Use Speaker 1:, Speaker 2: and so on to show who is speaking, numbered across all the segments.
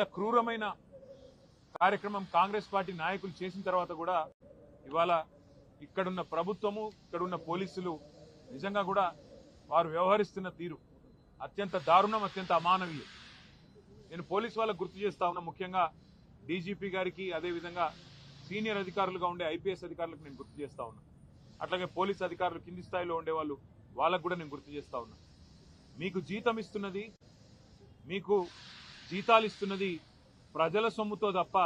Speaker 1: ఇంత క్రూరమైన కార్యక్రమం కాంగ్రెస్ పార్టీ నాయకులు చేసిన తర్వాత కూడా ఇవాళ ఇక్కడున్న ప్రభుత్వము ఇక్కడున్న పోలీసులు నిజంగా కూడా వారు వ్యవహరిస్తున్న తీరు అత్యంత దారుణం, అత్యంత అమానవీయం. నేను పోలీసు వాళ్ళకు గుర్తు చేస్తా ఉన్నా, ముఖ్యంగా డీజీపీ గారికి అదేవిధంగా సీనియర్ అధికారులుగా ఉండే ఐపీఎస్ అధికారులకు నేను గుర్తు చేస్తా ఉన్నా. అట్లాగే పోలీస్ అధికారులు కింది స్థాయిలో ఉండేవాళ్ళు వాళ్ళకు కూడా నేను గుర్తు చేస్తా ఉన్నా. మీకు జీతం ఇస్తున్నది, మీకు జీతాలు ఇస్తున్నది ప్రజల సొమ్ముతో తప్ప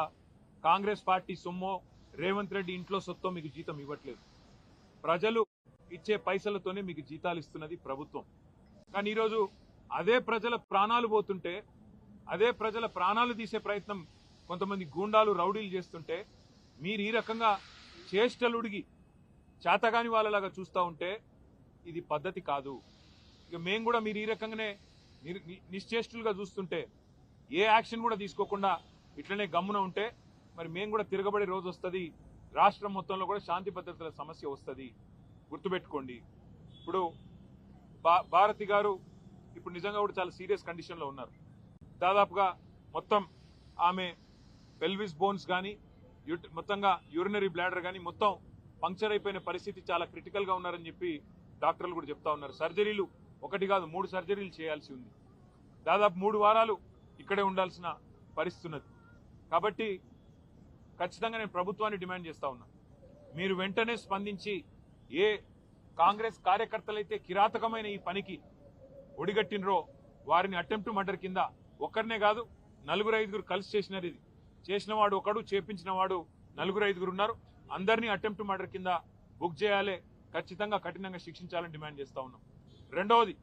Speaker 1: కాంగ్రెస్ పార్టీ సొమ్మో రేవంత్ రెడ్డి ఇంట్లో సొత్తో మీకు జీతం ఇవ్వట్లేదు. ప్రజలు ఇచ్చే పైసలతోనే మీకు జీతాలు ఇస్తున్నది ప్రభుత్వం. కానీ ఈరోజు అదే ప్రజల ప్రాణాలు పోతుంటే, అదే ప్రజల ప్రాణాలు తీసే ప్రయత్నం కొంతమంది గూండాలు రౌడీలు చేస్తుంటే మీరు ఈ రకంగా చేష్టలుడిగి చేతగాని వాళ్ళలాగా చూస్తూ ఉంటే ఇది పద్ధతి కాదు. ఇక మేము కూడా మీరు ఈ రకంగానే నిశ్చేష్టులుగా చూస్తుంటే, ఏ యాక్షన్ కూడా తీసుకోకుండా ఇట్లనే గమ్మున ఉంటే మరి మేము కూడా తిరగబడే రోజు వస్తుంది. రాష్ట్రం మొత్తంలో కూడా శాంతి భద్రతల సమస్య వస్తుంది. గుర్తుపెట్టుకోండి. ఇప్పుడు భారతి గారు ఇప్పుడు నిజంగా కూడా చాలా సీరియస్ కండిషన్లో ఉన్నారు. దాదాపుగా మొత్తం ఆమె పెల్విస్ బోన్స్ కానీ మొత్తంగా యూరినరీ బ్లాడర్ కానీ మొత్తం పంక్చర్ అయిపోయిన పరిస్థితి, చాలా క్రిటికల్గా ఉన్నారని చెప్పి డాక్టర్లు కూడా చెప్తా ఉన్నారు. సర్జరీలు ఒకటి కాదు 3 సర్జరీలు చేయాల్సి ఉంది. దాదాపు 3 వారాలు ఇక్కడే ఉండాల్సిన పరిస్థితి ఉన్నది. కాబట్టి ఖచ్చితంగా నేను ప్రభుత్వాన్ని డిమాండ్ చేస్తా ఉన్నా, మీరు వెంటనే స్పందించి ఏ కాంగ్రెస్ కార్యకర్తలైతే కిరాతకమైన ఈ పనికి ఒడిగట్టినరో వారిని అటెంప్ట్ మర్డర్ కింద ఒక్కరినే కాదు 4-5 కలిసి చేసినారు. ఇది చేసిన వాడు ఒకడు, చేపించిన వాడు 4-5 ఉన్నారు. అందరినీ అటెంప్ట్ మర్డర్ కింద బుక్ చేయాలి, ఖచ్చితంగా కఠినంగా శిక్షించాలని డిమాండ్ చేస్తా ఉన్నాం. రెండవది,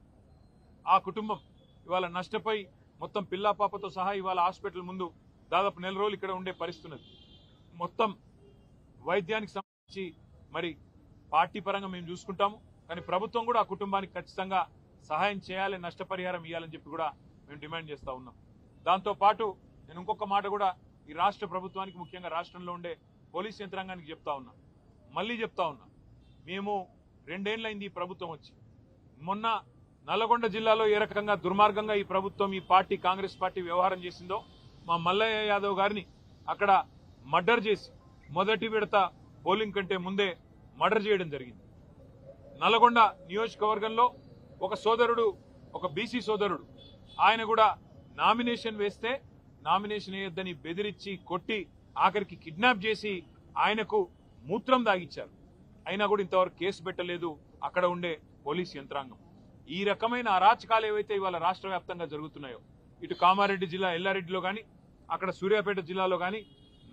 Speaker 1: ఆ కుటుంబం ఇవాళ నష్టపోయి మొత్తం పిల్లా పాపతో సహా ఇవాళ హాస్పిటల్ ముందు దాదాపు 4 రోజులు ఇక్కడ ఉండే పరిస్థితి ఉన్నది. మొత్తం వైద్యానికి సంబంధించి మరి పార్టీ పరంగా మేము చూసుకుంటాము, కానీ ప్రభుత్వం కూడా ఆ కుటుంబానికి ఖచ్చితంగా సహాయం చేయాలి, నష్టపరిహారం ఇవ్వాలని చెప్పి కూడా మేము డిమాండ్ చేస్తా ఉన్నాం. దాంతోపాటు నేను ఇంకొక మాట కూడా ఈ రాష్ట్ర ప్రభుత్వానికి, ముఖ్యంగా రాష్ట్రంలో ఉండే పోలీస్ యంత్రాంగానికి చెప్తా ఉన్నా, మళ్ళీ చెప్తా ఉన్నా, మేము 2 ఏళ్లైంది ఈ ప్రభుత్వం వచ్చి. మొన్న నల్లగొండ జిల్లాలో ఏ రకంగా దుర్మార్గంగా ఈ ప్రభుత్వం, ఈ పార్టీ కాంగ్రెస్ పార్టీ వ్యవహారం చేసిందో, మా మల్లయ్య యాదవ్ గారిని అక్కడ మర్డర్ చేసి మొదటి విడత పోలింగ్ కంటే ముందే మర్డర్ చేయడం జరిగింది. నల్లగొండ నియోజకవర్గంలో ఒక సోదరుడు, ఒక బీసీ సోదరుడు, ఆయన కూడా నామినేషన్ వేస్తే నామినేషన్ వేయొద్దని బెదిరించి కొట్టి ఆఖరికి కిడ్నాప్ చేసి ఆయనకు మూత్రం దాగిచ్చారు. అయినా కూడా ఇంతవరకు కేసు పెట్టలేదు అక్కడ ఉండే పోలీస్ యంత్రాంగం. ఈ రకమైన అరాచకాలు ఏవైతే ఇవాళ రాష్ట్ర వ్యాప్తంగా జరుగుతున్నాయో, ఇటు కామారెడ్డి జిల్లా ఎల్లారెడ్డిలో కానీ, అక్కడ సూర్యాపేట జిల్లాలో కానీ,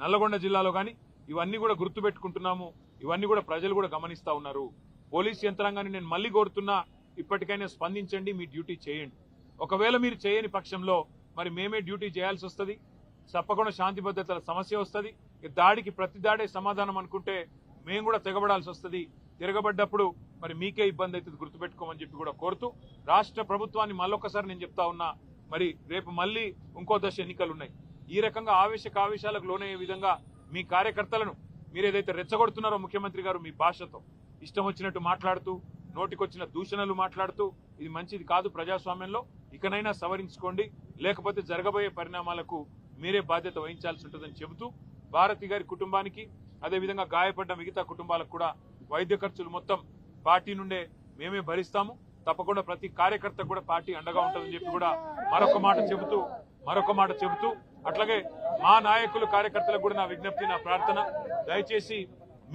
Speaker 1: నల్లగొండ జిల్లాలో కానీ, ఇవన్నీ కూడా గుర్తుపెట్టుకుంటున్నాము. ఇవన్నీ కూడా ప్రజలు కూడా గమనిస్తా ఉన్నారు. పోలీస్ యంత్రాంగాన్ని నేను మళ్ళీ కోరుతున్నా, ఇప్పటికైనా స్పందించండి, మీ డ్యూటీ చేయండి. ఒకవేళ మీరు చేయని పక్షంలో మరి మేమే డ్యూటీ చేయాల్సి వస్తుంది. తప్పకుండా శాంతి భద్రతల సమస్య వస్తుంది. దాడికి ప్రతి దాడే సమాధానం అనుకుంటే మేము కూడా తెగబడాల్సి వస్తుంది. తిరగబడ్డప్పుడు మరి మీకే ఇబ్బంది అవుతుంది, గుర్తుపెట్టుకోమని చెప్పి కూడా కోరుతూ, రాష్ట్ర ప్రభుత్వాన్ని మళ్ళొకసారి నేను చెప్తా ఉన్నా, మరి రేపు మళ్ళీ ఇంకో దశ ఎన్నికలు ఉన్నాయి. ఈ రకంగా ఆవేశాలకు లోనయ్యే విధంగా మీ కార్యకర్తలను మీరు ఏదైతే రెచ్చగొడుతున్నారో ముఖ్యమంత్రి గారు మీ భాషతో ఇష్టం వచ్చినట్టు మాట్లాడుతూ, నోటికొచ్చిన దూషణలు మాట్లాడుతూ, ఇది మంచిది కాదు ప్రజాస్వామ్యంలో. ఇకనైనా సవరించుకోండి, లేకపోతే జరగబోయే పరిణామాలకు మీరే బాధ్యత వహించాల్సి ఉంటుందని చెబుతూ, భారతి గారి కుటుంబానికి అదేవిధంగా గాయపడ్డ మిగతా కుటుంబాలకు కూడా వైద్య ఖర్చులు మొత్తం పార్టీ నుండే మేమే భరిస్తాము. తప్పకుండా ప్రతి కార్యకర్త కూడా పార్టీ అండగా ఉంటుందని చెప్పి కూడా మరొక మాట చెబుతూ అట్లాగే మా నాయకులు కార్యకర్తలకు కూడా నా విజ్ఞప్తి, నా ప్రార్థన, దయచేసి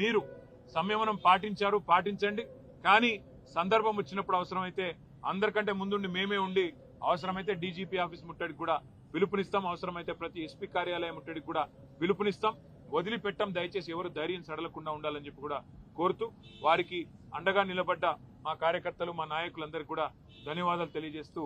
Speaker 1: మీరు సంయమనం పాటించండి. కానీ సందర్భం వచ్చినప్పుడు అవసరమైతే అందరికంటే ముందుండి మేమే ఉండి అవసరమైతే డీజీపీ ఆఫీస్ ముట్టడికి కూడా పిలుపునిస్తాం, అవసరమైతే ప్రతి ఎస్పీ కార్యాలయం ముట్టడికి కూడా పిలుపునిస్తాం. వదిలిపెట్టాం. దయచేసి ఎవరు ధైర్యం సడలకుండా ఉండాలని చెప్పి కూడా కోరుతూ, వారికి అండగా నిలబడ్డ మా కార్యకర్తలు, మా నాయకులందరికీ కూడా ధన్యవాదాలు తెలియజేస్తూ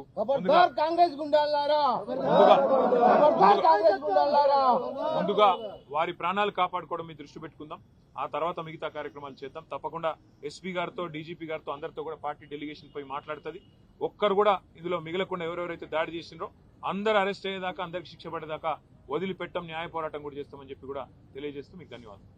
Speaker 1: ముందుగా వారి ప్రాణాలు కాపాడుకోవడం మీ దృష్టి పెట్టుకుందాం. ఆ తర్వాత మిగతా కార్యక్రమాలు చేద్దాం. తప్పకుండా ఎస్పీ గారితో, డీజీపీ గారితో అందరితో కూడా పార్టీ డెలిగేషన్ పోయి మాట్లాడుతుంది. ఒక్కరు కూడా ఇందులో మిగలకుండా ఎవరెవరైతే దాడి చేసినారో అందరు అరెస్ట్ అయ్యేదాకా, అందరికి శిక్ష పడేదాకా వదిలిపెట్టం, న్యాయ పోరాటం కూడా చేస్తామని చెప్పి కూడా తెలియజేస్తూ మీకు ధన్యవాదాలు.